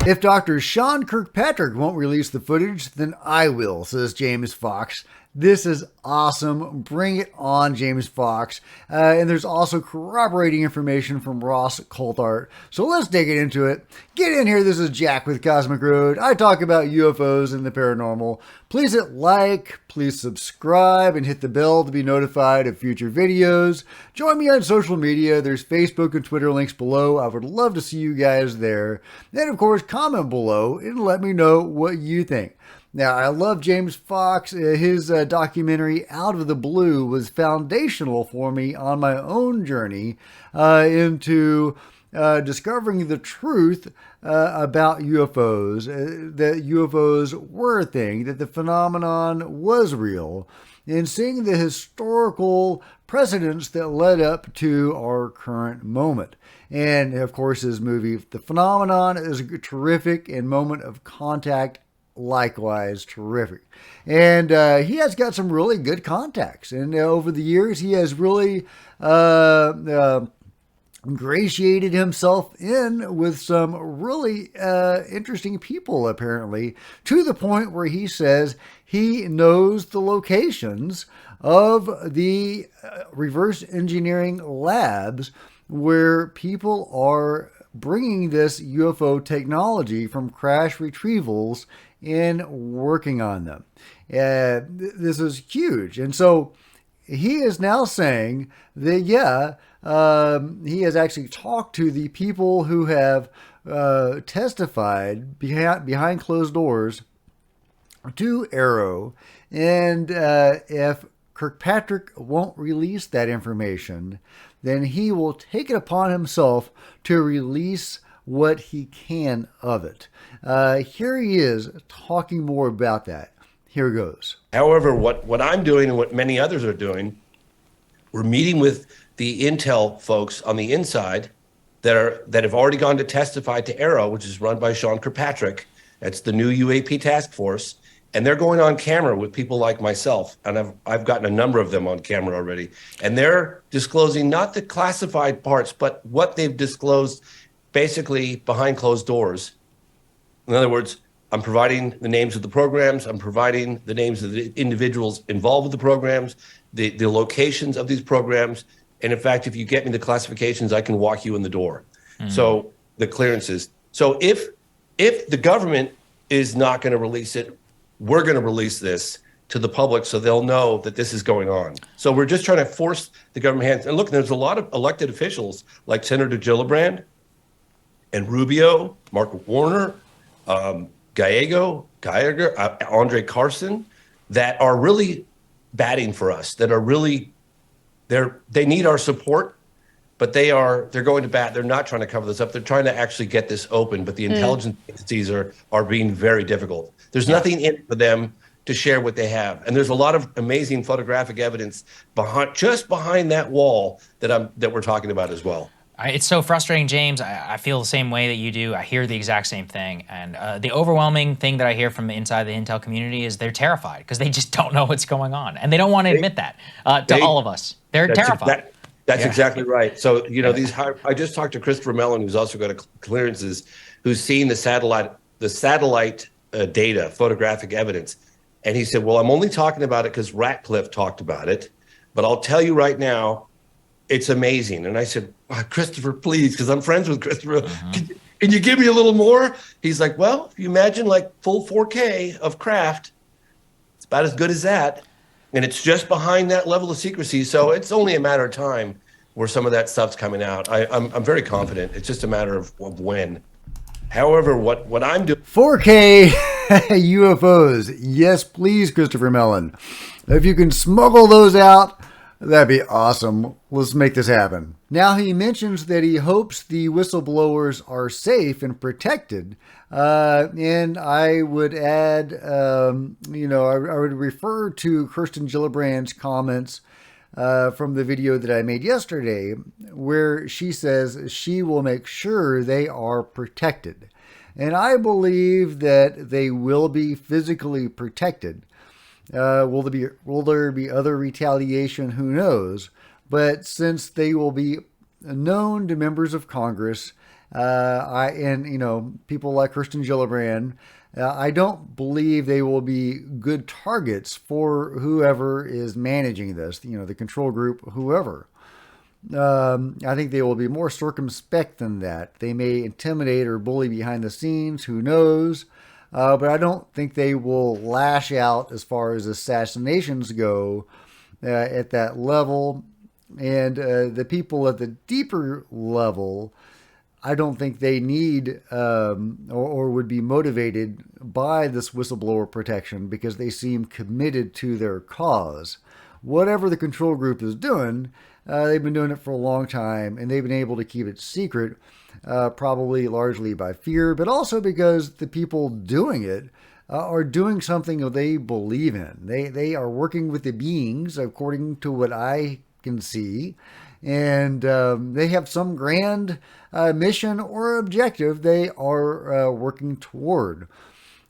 If Dr. Sean Kirkpatrick won't release the footage, then I will, says James Fox. This is awesome. Bring it on, James Fox. And there's also corroborating information from Ross Coulthart. So let's dig it into it. Get in here. This is Jack with Cosmic Road. I talk about UFOs and the paranormal. Please hit like, please subscribe, and hit the bell to be notified of future videos. Join me on social media. There's Facebook and Twitter links below. I would love to see you guys there. And of course, comment below and let me know what you think. Now, I love James Fox. His documentary, Out of the Blue, was foundational for me on my own journey into discovering the truth about UFOs, that UFOs were a thing, that the phenomenon was real, and seeing the historical precedents that led up to our current moment. And, of course, his movie, The Phenomenon, is terrific, and Moment of Contact, likewise terrific. And he has got some really good contacts, and over the years he has really ingratiated himself in with some really interesting people, apparently, to the point where he says he knows the locations of the reverse engineering labs where people are bringing this UFO technology from crash retrievals and working on them. This is huge. And so he is now saying that, he has actually talked to the people who have testified behind closed doors to Arrow. And if Kirkpatrick won't release that information, then he will take it upon himself to release what he can of it. Here he is talking more about that. Here goes. However, what I'm doing and what many others are doing, we're meeting with the intel folks on the inside that have already gone to testify to Arrow, which is run by Sean Kirkpatrick. That's the new U.A.P. task force. And they're going on camera with people like myself. And I've gotten a number of them on camera already. And they're disclosing not the classified parts, but what they've disclosed basically behind closed doors. In other words, I'm providing the names of the programs. I'm providing the names of the individuals involved with the programs, the locations of these programs. And in fact, if you get me the classifications, I can walk you in the door. Mm-hmm. So the clearances. So if the government is not going to release it, we're going to release this to the public so they'll know that this is going on. So we're just trying to force the government hands. And look, there's a lot of elected officials like Senator Gillibrand and Rubio, Mark Warner, Geiger, Andre Carson, that are really batting for us, that are really, they need our support, but they're going to bat. They're not trying to cover this up. They're trying to actually get this open, but the intelligence agencies are being very difficult. There's nothing in it for them to share what they have. And there's a lot of amazing photographic evidence just behind that wall that we're talking about as well. It's so frustrating, James. I feel the same way that you do. I hear the exact same thing. And the overwhelming thing that I hear from inside the intel community is they're terrified because they just don't know what's going on. And they don't want to admit that to all of us. They're terrified. That's exactly right. So, I just talked to Christopher Mellon, who's also got clearances, who's seen the satellite data, photographic evidence. And he said, well, I'm only talking about it because Ratcliffe talked about it. But I'll tell you right now, it's amazing. And I said, Christopher, please, because I'm friends with Christopher. Can you give me a little more? He's like, well, if you imagine like full 4K of craft, it's about as good as that. And it's just behind that level of secrecy. So it's only a matter of time where some of that stuff's coming out. I'm very confident. It's just a matter of when. However, what I'm doing... 4K UFOs. Yes, please, Christopher Mellon. If you can smuggle those out, that'd be awesome. Let's make this happen. Now, he mentions that he hopes the whistleblowers are safe and protected. And I would add, I would refer to Kirsten Gillibrand's comments from the video that I made yesterday, where she says she will make sure they are protected. And I believe that they will be physically protected. Will there be other retaliation? Who knows? But since they will be known to members of Congress People like Kirsten Gillibrand, I don't believe they will be good targets for whoever is managing this, the control group, whoever. I think they will be more circumspect than that. They may intimidate or bully behind the scenes, who knows? But I don't think they will lash out as far as assassinations go at that level. And the people at the deeper level, I don't think they need or would be motivated by this whistleblower protection because they seem committed to their cause. Whatever the control group is doing, they've been doing it for a long time, and they've been able to keep it secret, probably largely by fear, but also because the people doing it are doing something that they believe in. They are working with the beings, according to what I can see, and they have some grand mission or objective they are working toward.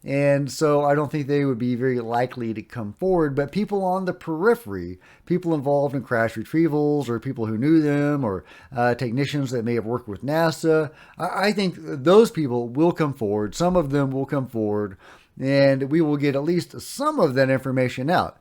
And so I don't think they would be very likely to come forward. But people on the periphery, people involved in crash retrievals or people who knew them or technicians that may have worked with NASA, I think those people will come forward. Some of them will come forward, and we will get at least some of that information out.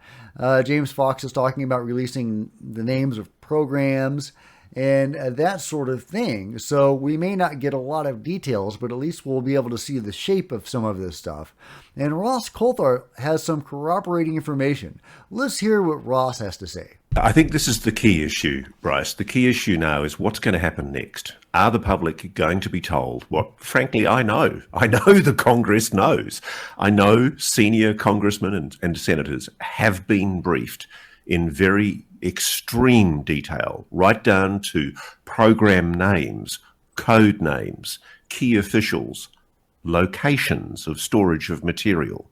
James Fox is talking about releasing the names of programs and that sort of thing. So we may not get a lot of details, but at least we'll be able to see the shape of some of this stuff. And Ross Coulthard has some corroborating information. Let's hear what Ross has to say. I think this is the key issue, Bryce. The key issue now is what's going to happen next. Are the public going to be told what, frankly, I know? I know the Congress knows. I know senior congressmen and senators have been briefed in very extreme detail, right down to program names, code names, key officials, locations of storage of material.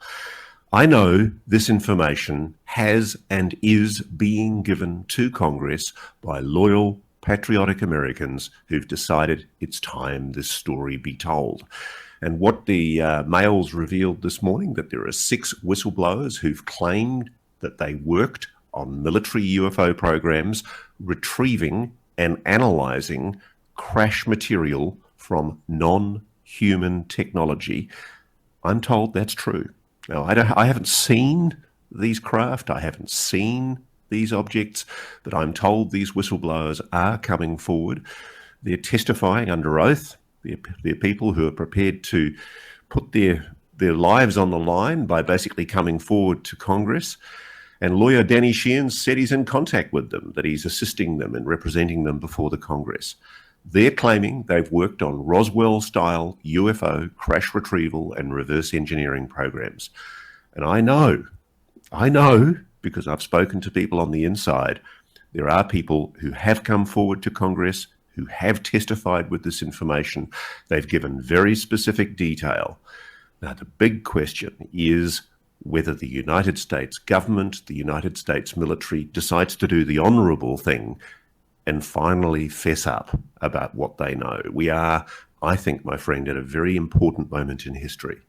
I know this information has and is being given to Congress by loyal, patriotic Americans who've decided it's time this story be told. And what the Mail's revealed this morning, that there are 6 whistleblowers who've claimed that they worked on military UFO programs, retrieving and analyzing crash material from non-human technology. I'm told that's true. Now, I haven't seen these craft, I haven't seen these objects, but I'm told these whistleblowers are coming forward. They're testifying under oath. They're people who are prepared to put their lives on the line by basically coming forward to Congress. And lawyer Danny Sheehan said he's in contact with them, that he's assisting them and representing them before the Congress. They're claiming they've worked on Roswell-style UFO crash retrieval and reverse engineering programs. And I know, because I've spoken to people on the inside, there are people who have come forward to Congress, who have testified with this information. They've given very specific detail. Now, the big question is whether the United States government, the United States military, decides to do the honorable thing and finally fess up about what they know. We are, I think, my friend, at a very important moment in history.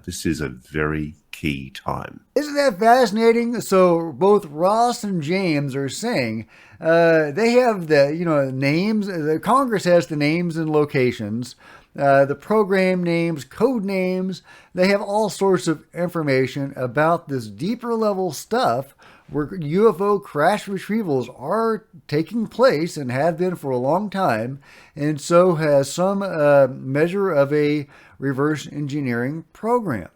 This is a very key time. Isn't that fascinating? So both Ross and James are saying they have the names. The Congress has the names and locations, the program names, code names. They have all sorts of information about this deeper level stuff where UFO crash retrievals are taking place and have been for a long time, and so has some measure of a reverse engineering program.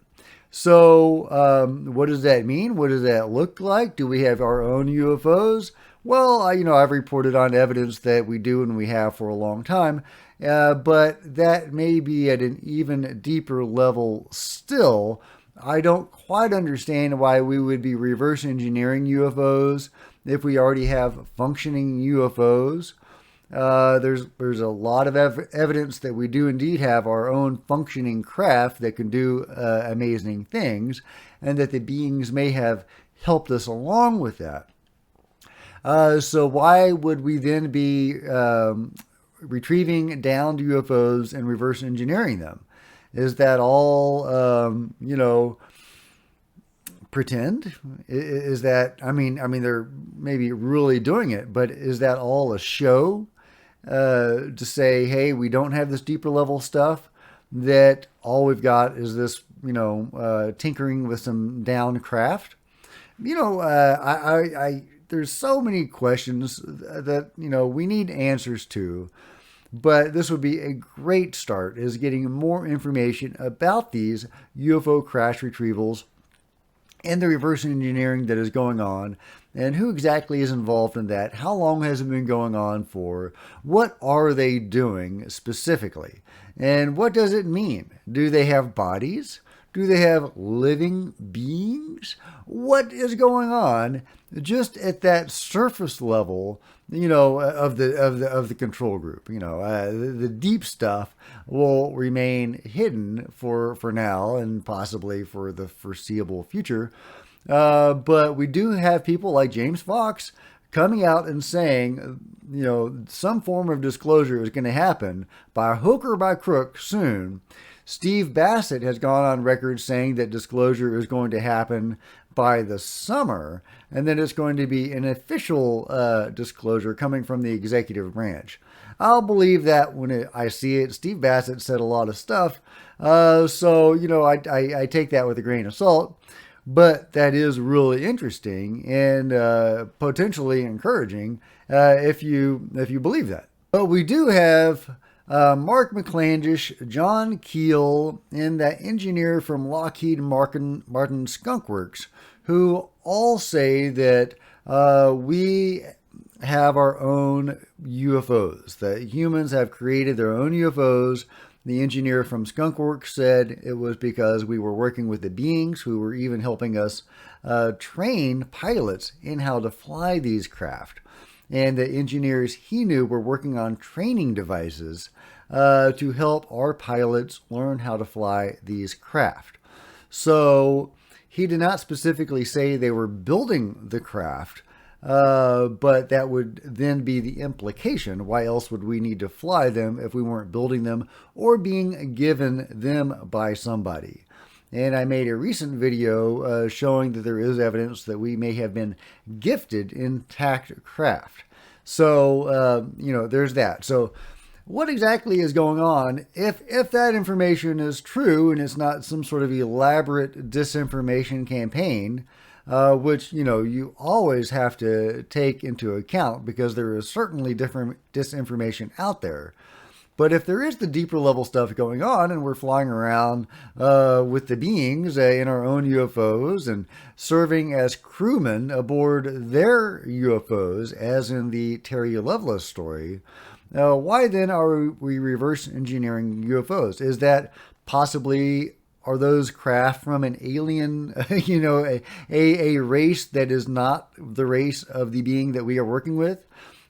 So what does that mean? What does that look like? Do we have our own UFOs? Well, I've reported on evidence that we do and we have for a long time, but that may be at an even deeper level still. I don't quite understand why we would be reverse engineering UFOs if we already have functioning UFOs. There's a lot of evidence that we do indeed have our own functioning craft that can do amazing things, and that the beings may have helped us along with that. So why would we then be retrieving downed UFOs and reverse engineering them? Is that all, pretend? Is that, I mean, they're maybe really doing it, but is that all a show? to say, hey, we don't have this deeper level stuff, that all we've got is this, tinkering with some down craft. There's so many questions that, we need answers to. But this would be a great start, is getting more information about these UFO crash retrievals and the reverse engineering that is going on, and who exactly is involved in that. How long has it been going on for? What are they doing specifically? And what does it mean? Do they have bodies? Do they have living beings? What is going on just at that surface level, of the control group? The deep stuff will remain hidden for now and possibly for the foreseeable future. But we do have people like James Fox coming out and saying, some form of disclosure is going to happen by hook or by crook soon. Steve Bassett has gone on record saying that disclosure is going to happen by the summer, and that it's going to be an official disclosure coming from the executive branch. I'll believe that when I see it. Steve Bassett said a lot of stuff, so I take that with a grain of salt. But that is really interesting and potentially encouraging if you believe that. But we do have Mark McClandish, John Keel, and that engineer from Lockheed Martin Skunk Works, who all say that we have our own UFOs, that humans have created their own UFOs. The engineer from Skunk Works said it was because we were working with the beings who were even helping us train pilots in how to fly these craft. And the engineers he knew were working on training devices to help our pilots learn how to fly these craft. So he did not specifically say they were building the craft, but that would then be the implication. Why else would we need to fly them if we weren't building them or being given them by somebody? And I made a recent video showing that there is evidence that we may have been gifted intact craft. So, there's that. So what exactly is going on? If that information is true and it's not some sort of elaborate disinformation campaign, which, you always have to take into account because there is certainly different disinformation out there. But if there is the deeper level stuff going on and we're flying around with the beings in our own UFOs and serving as crewmen aboard their UFOs, as in the Terry Lovelace story, why then are we reverse engineering UFOs? Is that possibly, are those craft from an alien, a race that is not the race of the being that we are working with?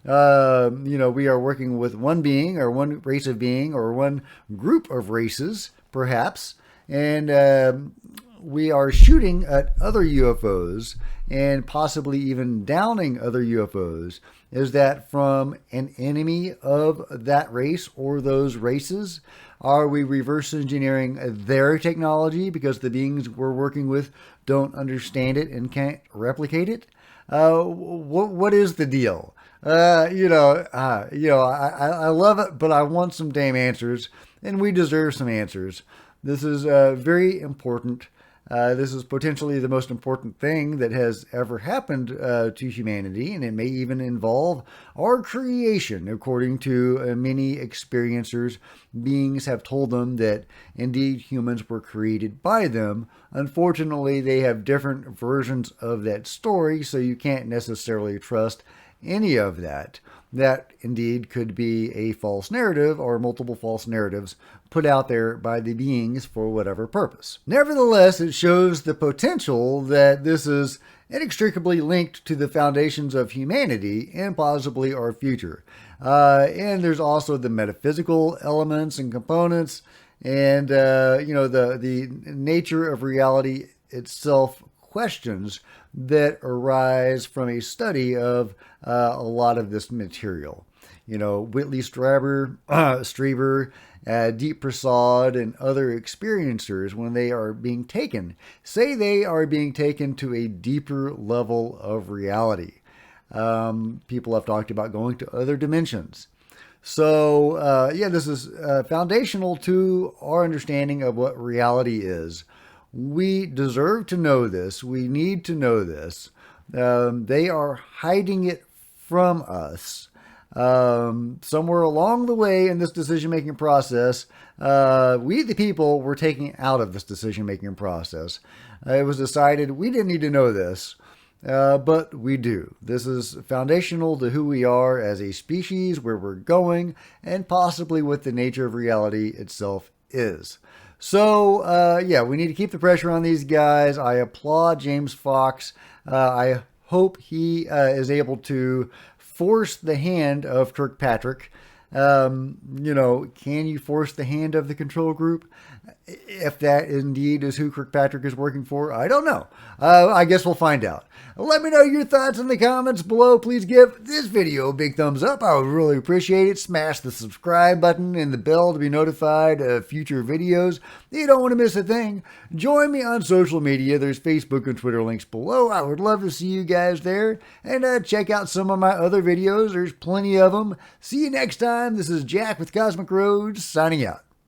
We are working with one being or one race of being or one group of races, perhaps, and we are shooting at other UFOs and possibly even downing other UFOs. Is that from an enemy of that race or those races? Are we reverse engineering their technology because the beings we're working with don't understand it and can't replicate it? What is the deal? I love it, but I want some damn answers, and we deserve some answers. This is very important. This is potentially the most important thing that has ever happened to humanity, and it may even involve our creation, according to many experiencers. Beings have told them that indeed humans were created by them. Unfortunately, they have different versions of that story, so you can't necessarily trust any of that. That indeed could be a false narrative or multiple false narratives put out there by the beings for whatever purpose. Nevertheless, it shows the potential that this is inextricably linked to the foundations of humanity and possibly our future. And there's also the metaphysical elements and components, and the nature of reality itself questions that arise from a study of a lot of this material. Whitley Strieber, Deep Prasad, and other experiencers, when they are being taken, say they are being taken to a deeper level of reality. People have talked about going to other dimensions. So, yeah, this is foundational to our understanding of what reality is. We deserve to know this. We need to know this. They are hiding it from us. Somewhere along the way in this decision-making process, we, the people, were taken out of this decision-making process. It was decided we didn't need to know this. But we do. This is foundational to who we are as a species, where we're going, and possibly what the nature of reality itself is. So, yeah, we need to keep the pressure on these guys. I applaud James Fox. I hope he is able to force the hand of Kirkpatrick. Can you force the hand of the control group? If that indeed is who Kirkpatrick is working for, I don't know. I guess we'll find out. Let me know your thoughts in the comments below. Please give this video a big thumbs up. I would really appreciate it. Smash the subscribe button and the bell to be notified of future videos. You don't want to miss a thing. Join me on social media. There's Facebook and Twitter links below. I would love to see you guys there. And check out some of my other videos. There's plenty of them. See you next time. This is Jack with Cosmic Roads signing out.